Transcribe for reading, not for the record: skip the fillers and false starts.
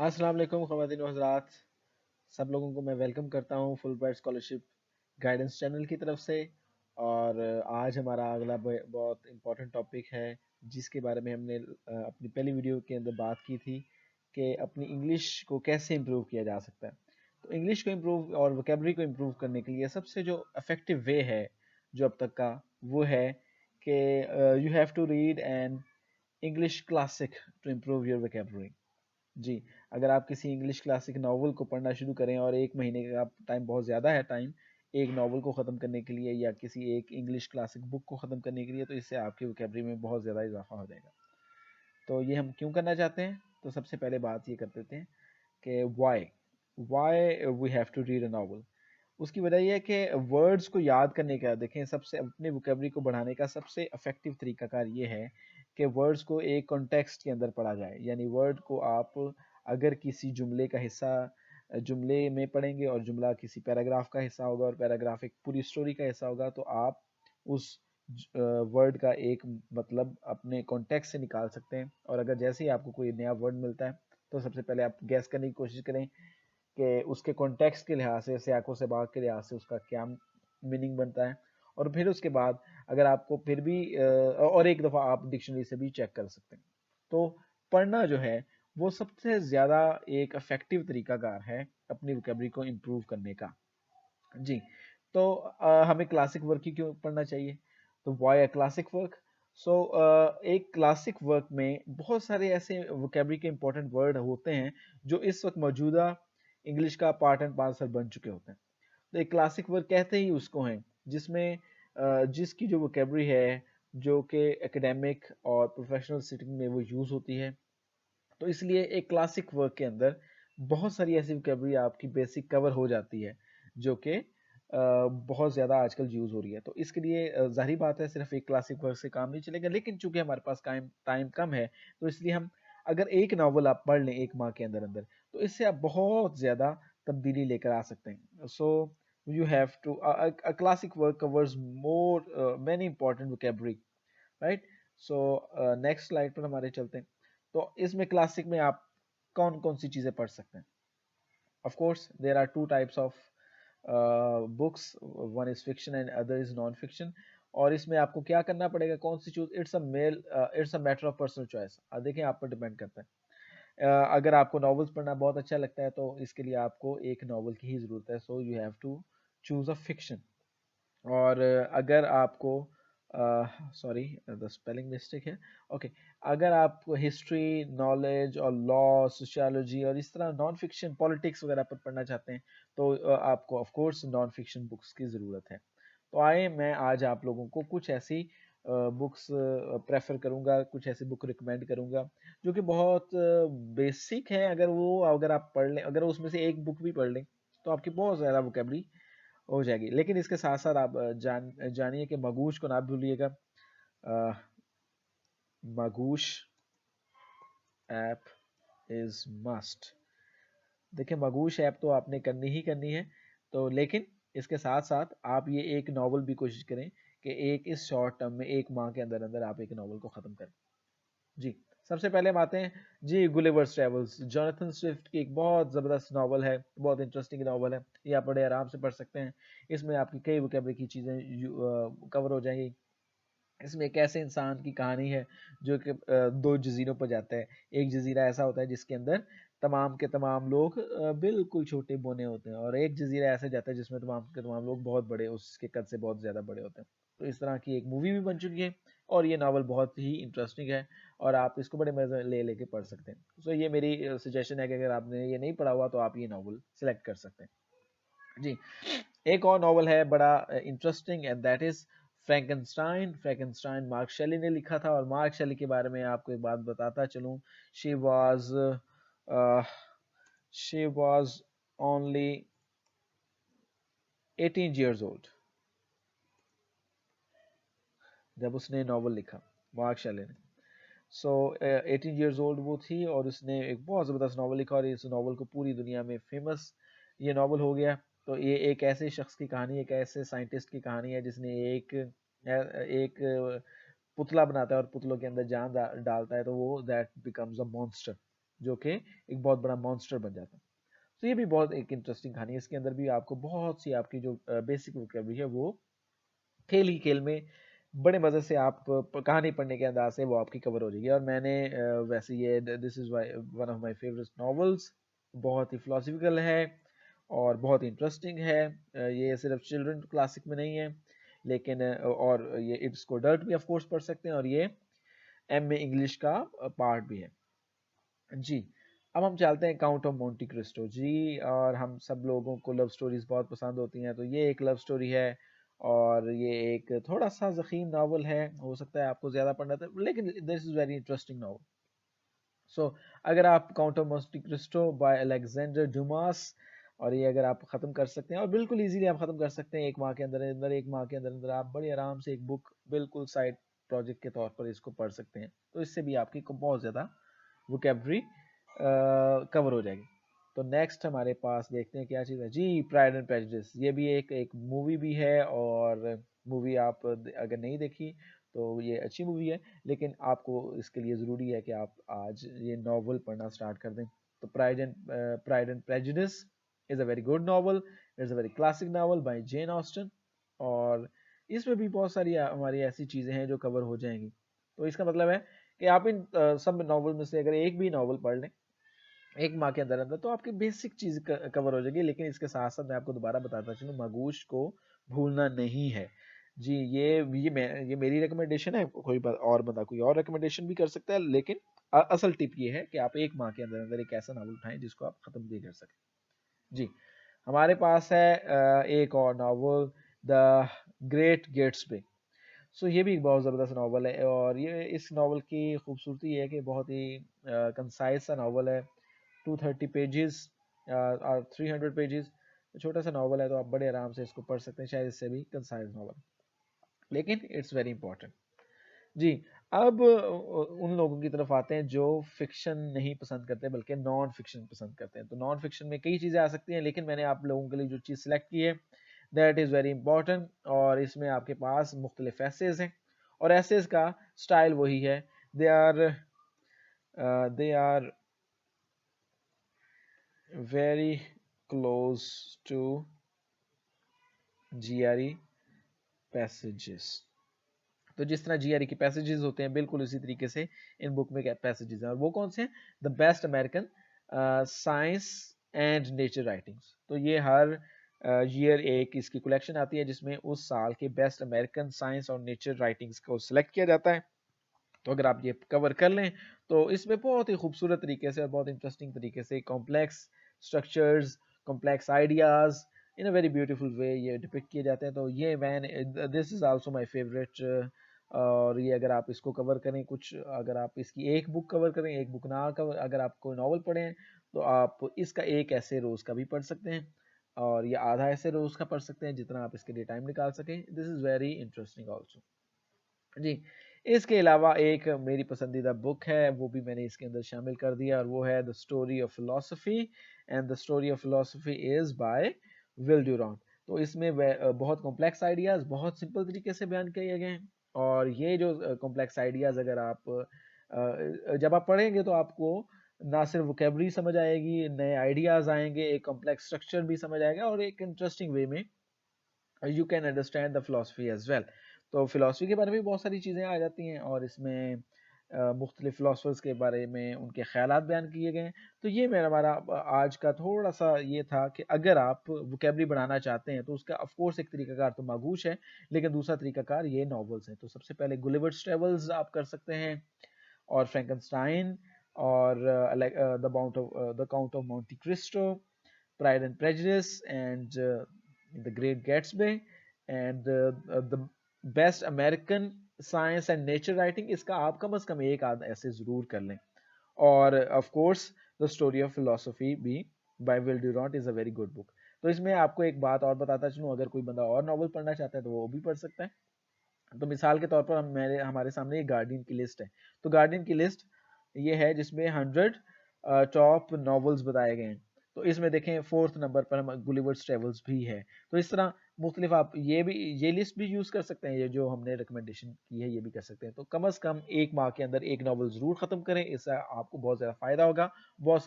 अस्सलाम वालेकुम ख़वातीन व हज़रात, सब लोगों को मैं वेलकम करता हूँ full bright scholarship guidance channel की तरफ से। और आज हमारा अगला बहुत इम्पोर्टेंट टॉपिक है जिसके बारे में हमने अपनी पहली वीडियो के अंदर बात की थी कि अपनी इंग्लिश को कैसे इम्प्रूव किया जा सकता है। तो इंग्लिश को इम्प्रूव और वोकेबलरी को इम्प्रूव करने के लिए सबसे जो इफ़ेक्टिव वे है जो अब तक का, वो है कि you have to read an English classic to improve your vocabulary. जी, अगर आप किसी इंग्लिश क्लासिक नॉवल को पढ़ना शुरू करें और 1 महीने का टाइम बहुत ज़्यादा है टाइम, एक नॉवल को ख़त्म करने के लिए या किसी एक इंग्लिश क्लासिक बुक को ख़त्म करने के लिए, तो इससे आपकी वोकैब्युलरी में बहुत ज़्यादा इज़ाफ़ा हो जाएगा। तो ये हम क्यों करना चाहते हैं? तो सबसे पहले बात ये कर देते हैं कि why we have to read a novel. उसकी वजह ये है कि वर्ड्स को याद करने का, देखें, सबसे अपने वोकैब्युलरी को बढ़ाने का सबसे इफ़ेक्टिव तरीकाकार ये है कि वर्ड्स को एक कॉन्टेक्स्ट के अंदर पढ़ा जाए। यानी वर्ड को आप अगर किसी जुमले का हिस्सा जुमले में पढ़ेंगे और जुमला किसी पैराग्राफ का हिस्सा होगा और पैराग्राफ एक पूरी स्टोरी का हिस्सा होगा, तो आप उस वर्ड का एक मतलब अपने कॉन्टेक्स्ट से निकाल सकते हैं। और अगर जैसे ही आपको कोई नया वर्ड मिलता है, तो सबसे पहले आप गैस करने की कोशिश करें कि उसके कॉन्टेक्स्ट के लिहाज से, सियाको सबाक के लिहाज से उसका क्या मीनिंग बनता है। और फिर उसके बाद अगर आपको फिर भी और एक दफ़ा आप डिक्शनरी से भी चेक कर सकते हैं। तो पढ़ना जो है वो सबसे ज़्यादा एक इफ़ेक्टिव तरीकाकार है अपनी वोकैब्युलरी को इम्प्रूव करने का। जी, तो हमें क्लासिक वर्क ही क्यों पढ़ना चाहिए? तो व्हाई अ क्लासिक वर्क? सो एक क्लासिक वर्क में बहुत सारे ऐसे वोकैब्युलरी के इंपॉर्टेंट वर्ड होते हैं जो इस वक्त मौजूदा इंग्लिश का पार्ट एंड पार्सल बन चुके होते हैं। तो एक क्लासिक वर्क कहते ही उसको हैं जिसमें जिसकी जो वोकैब्युलरी है जो कि एकेडमिक और प्रोफेशनल सेटिंग में वो यूज़ होती है। तो इसलिए एक क्लासिक वर्क के अंदर बहुत सारी ऐसी वोकैब्युलरी आपकी बेसिक कवर हो जाती है जो कि बहुत ज़्यादा आजकल यूज़ हो रही है। तो इसके लिए ज़ाहिर बात है सिर्फ एक क्लासिक वर्क से काम नहीं चलेगा, लेकिन चूंकि हमारे पास टाइम टाइम कम है, तो इसलिए हम अगर एक नावल आप पढ़ लें 1 माह के अंदर अंदर, तो इससे आप बहुत ज़्यादा तब्दीली लेकर आ सकते हैं। So you have to classic work covers more many important vocabulary, right. सो नेक्स्ट स्लाइड पर हमारे चलते हैं। तो इसमें क्लासिक में आप कौन कौन सी चीज़ें पढ़ सकते हैं? Of course there are two types of books, one is fiction and other is non fiction. और इसमें आपको क्या करना पड़ेगा, कौन सी choose, it's a matter of personal choice. देखें, आप पर डिपेंड करता है। अगर आपको नॉवेल्स पढ़ना बहुत अच्छा लगता है तो इसके लिए आपको एक नॉवल की ही ज़रूरत है, so you have to choose a fiction. और अगर आपको सॉरी, द स्पेलिंग मिस्टेक है, ओके, अगर आपको हिस्ट्री, नॉलेज और लॉ, सोशियोलॉजी और इस तरह नॉन फिक्शन, पॉलिटिक्स वगैरह पर पढ़ना चाहते हैं, तो आपको of course non fiction books की ज़रूरत है। तो आए, मैं आज आप लोगों को कुछ ऐसी बुक्स प्रेफर करूंगा, कुछ ऐसी बुक रिकमेंड करूंगा जो कि बहुत बेसिक है। अगर आप पढ़ लें, अगर उसमें से एक बुक भी पढ़ लें, तो आपकी बहुत ज़्यादा वोकेबलरी हो जाएगी। लेकिन इसके साथ साथ आप जानिए कि मगूश को ना भूलिएगा। अ, मगूश ऐप इज मस्ट। देखिए, मगूश ऐप तो आपने करनी ही करनी है, तो लेकिन इसके साथ साथ आप ये एक नॉवल भी कोशिश करें कि एक इस शॉर्ट टर्म में 1 माह के अंदर अंदर आप एक नॉवल को ख़त्म करें। जी, सबसे पहले हम आते हैं जी गुलिवर्स ट्रेवल्स। जोनाथन स्विफ्ट की एक बहुत ज़बरदस्त नावल है, बहुत इंटरेस्टिंग नावल है। ये आप बड़े आराम से पढ़ सकते हैं। इसमें आपकी कई वोकैब्युलरी की चीज़ें कवर हो जाएंगी। इसमें एक ऐसे इंसान की कहानी है जो कि 2 जज़ीरों पर जाता है। एक जज़ीरा ऐसा होता है जिसके अंदर तमाम के तमाम लोग बिल्कुल छोटे बोने होते हैं, और एक जज़ीरा ऐसे जाता है जिसमें तमाम के तमाम लोग बहुत बड़े, उसके कद से बहुत ज़्यादा बड़े होते हैं। तो इस तरह की एक मूवी भी बन चुकी है और ये नावल बहुत ही इंटरेस्टिंग है और आप इसको बड़े मज़े ले लेके पढ़ सकते हैं। सो ये मेरी सजेशन है कि अगर आपने ये नहीं पढ़ा हुआ तो आप ये नावल सेलेक्ट कर सकते हैं। जी, एक और नॉवल है बड़ा interesting, and that is Frankenstein. Frankenstein Mark Shelley ने लिखा था, और मार्क शेली के बारे में आपको एक बात बताता चलूं। She was she was only 18 years old जब उसने नॉवल लिखा, मार्क शेली ने। सो 18 years old वो थी और उसने एक बहुत ज़बरदस्त नॉवल लिखा, और इस नॉवल को पूरी दुनिया में फेमस ये नॉवल हो गया। तो ये एक ऐसे शख्स की कहानी, एक ऐसे साइंटिस्ट की कहानी है जिसने एक पुतला बनाता है और पुतलों के अंदर जान डालता है, तो वो दैट बिकम्स अ मॉन्स्टर। जो कि एक बहुत बड़ा मॉन्स्टर बन जाता है। तो ये भी बहुत एक इंटरेस्टिंग कहानी है। इसके अंदर भी आपको बहुत सी आपकी जो बेसिक वोकैबुलरी है वो खेल ही खेल में बड़े मज़े से आप कहानी पढ़ने के अंदाज से वो आपकी कवर हो जाएगी। और मैंने वैसे ये this is one of my favourite novels, बहुत ही फिलोसफिकल है और बहुत इंटरेस्टिंग है। ये सिर्फ चिल्ड्रन क्लासिक में नहीं है, लेकिन और ये इसको डर्ट भी ऑफ कोर्स पढ़ सकते हैं, और ये एम ए इंग्लिश का पार्ट भी है जी। अब हम चलते हैं काउंट ऑफ मोंटी क्रिस्टो जी। और हम सब लोगों को लव स्टोरीज बहुत पसंद होती हैं, तो ये एक लव स्टोरी है और ये एक थोड़ा सा ज़ख़ीम नावल है। हो सकता है आपको ज़्यादा पढ़ना था, लेकिन this is very interesting novel. So अगर आप count of Monte Cristo by Alexander Dumas, और ये अगर आप ख़त्म कर सकते हैं, और बिल्कुल इजीली आप ख़त्म कर सकते हैं एक माह के अंदर अंदर, एक माह के अंदर अंदर आप बड़ी आराम से एक बुक बिल्कुल साइड प्रोजेक्ट के तौर पर इसको पढ़ सकते हैं, तो इससे भी आपकी बहुत ज़्यादा वोकैबुलरी कवर हो जाएगी। तो नेक्स्ट हमारे पास देखते हैं क्या चीज़ है जी, प्राइड एंड प्रेजुडिस। ये भी एक मूवी भी है, और मूवी आप अगर नहीं देखी तो ये अच्छी मूवी है, लेकिन आपको इसके लिए ज़रूरी है कि आप आज ये नावल पढ़ना स्टार्ट कर दें। तो Pride and Prejudice is a very good novel, it's a very classic novel by Jane Austen, और इसमें भी बहुत सारी हमारी ऐसी चीज़ें हैं जो कवर हो जाएंगी। तो इसका मतलब है कि आप इन सब नावल में से अगर एक भी नावल पढ़ लें एक माह के अंदर अंदर, तो आपकी बेसिक चीज कवर हो जाएगी। लेकिन इसके साथ साथ मैं आपको दोबारा बताता चलूँ, मगूश को भूलना नहीं है जी। ये मेरी रिकमेंडेशन है, और बंदा कोई और रिकमेंडेशन भी कर सकता है, लेकिन असल टिप ये है कि आप एक माह के अंदर अंदर एक ऐसा नावल उठाएं जिसको आप खत्म भी कर सकें जी। हमारे पास है एक और नावल, द ग्रेट गेट्सबे। सो ये भी एक बहुत ज़बरदस्त नावल है, और ये इस नावल की खूबसूरती है कि बहुत ही कंसाइज सा नावल है। 230 पेजेस और 300 पेजेस, छोटा सा नावल है, तो आप बड़े आराम से इसको पढ़ सकते हैं, शायद इससे भी कंसाइज नावल, लेकिन इट्स वेरी इंपॉर्टेंट जी। अब उन लोगों की तरफ आते हैं जो फिक्शन नहीं पसंद करते बल्कि नॉन फिक्शन पसंद करते हैं। तो नॉन फिक्शन में कई चीज़ें आ सकती हैं, लेकिन मैंने आप लोगों के लिए जो चीज़ सिलेक्ट की है दैट इज़ वेरी इंपॉर्टेंट, और इसमें आपके पास मुख्तलिफ एसेज हैं, और एसेज का स्टाइल वही है, they are very close to GRE passages. तो जिस तरह GRE की पैसेजेस होते हैं, बिल्कुल इसी तरीके से इन बुक में पैसेजेस हैं, और वो कौन से हैं? The best American science and nature writings. तो ये हर ईयर एक इसकी कलेक्शन आती है जिसमें उस साल के बेस्ट अमेरिकन साइंस और नेचर राइटिंग्स को सिलेक्ट किया जाता है। तो अगर आप ये कवर कर लें तो इसमें बहुत ही खूबसूरत तरीके से और बहुत इंटरेस्टिंग तरीके से complex structures, complex ideas in a very beautiful way ये डिपिक्ट किए जाते हैं। तो ये this is also my favourite. और ये अगर आप इसको कवर करें, कुछ अगर आप इसकी एक बुक कवर करें, एक बुक ना कवर, अगर आप कोई नावल पढ़ें तो आप इसका एक ऐसे रोज़ का भी पढ़ सकते हैं, और ये आधा ऐसे रोज़ का पढ़ सकते हैं, जितना आप इसके लिए टाइम निकाल सकें। This is very interesting also जी। इसके अलावा एक मेरी पसंदीदा बुक है, वो भी मैंने इसके अंदर शामिल कर दिया, और वो है the story of philosophy, and the story of philosophy is by Will Durant. तो इसमें बहुत कॉम्प्लेक्स आइडियाज़ बहुत सिंपल तरीके से बयान किए गए हैं, और ये जो कॉम्प्लेक्स आइडियाज़ अगर आप जब आप पढ़ेंगे तो आपको ना सिर्फ वोकेबलरी समझ आएगी, नए आइडियाज़ आएंगे, एक कॉम्प्लेक्स स्ट्रक्चर भी समझ आएगा, और एक इंटरेस्टिंग वे में you can understand the philosophy as well. तो फिलोसफी के बारे में बहुत सारी चीज़ें आ जाती हैं, और इसमें मुख्तलिफ फ़िलासफ़र्स के बारे में उनके ख़यालात बयान किए गए हैं। तो ये मेरा हमारा आज का थोड़ा सा ये था कि अगर आप वोकेबलरी बढ़ाना चाहते हैं तो उसका ऑफ कोर्स एक तरीकाकार तो मागूश है, लेकिन दूसरा तरीकाकार ये नॉवेल्स हैं। तो सबसे पहले गुलिवर्स ट्रेवल्स आप कर सकते हैं, और फ्रैंकनस्टाइन, और the count of Monte Cristo, pride and prejudice, and the great Gatsby, and the best American science and nature writing. इसका आप कम से कम एक आध ऐसे ज़रूर कर लें, और of course the story of philosophy भी by Will Durant is a very good book. तो इसमें आपको एक बात और बताता चलूँ, अगर कोई बंदा और नॉवल पढ़ना चाहता है तो वो भी पढ़ सकता है। तो मिसाल के तौर पर हमारे सामने एक गार्डियन की लिस्ट है। तो गार्डियन की लिस्ट ये है जिसमें 100 टॉप नॉवेल्स बताए गए हैं। तो इसमें देखें 4th नंबर पर हम गुलिवर्स ट्रेवल्स भी है। तो इस तरह मुख्तलिफ आप ये लिस्ट भी यूज़ कर सकते हैं, ये जो हमने रिकमेंडेशन की है ये भी कर सकते हैं। तो कम अज़ कम 1 माह के अंदर 1 नॉवल ज़रूर ख़त्म करें, इससे आपको बहुत ज़्यादा फ़ायदा होगा। बहुत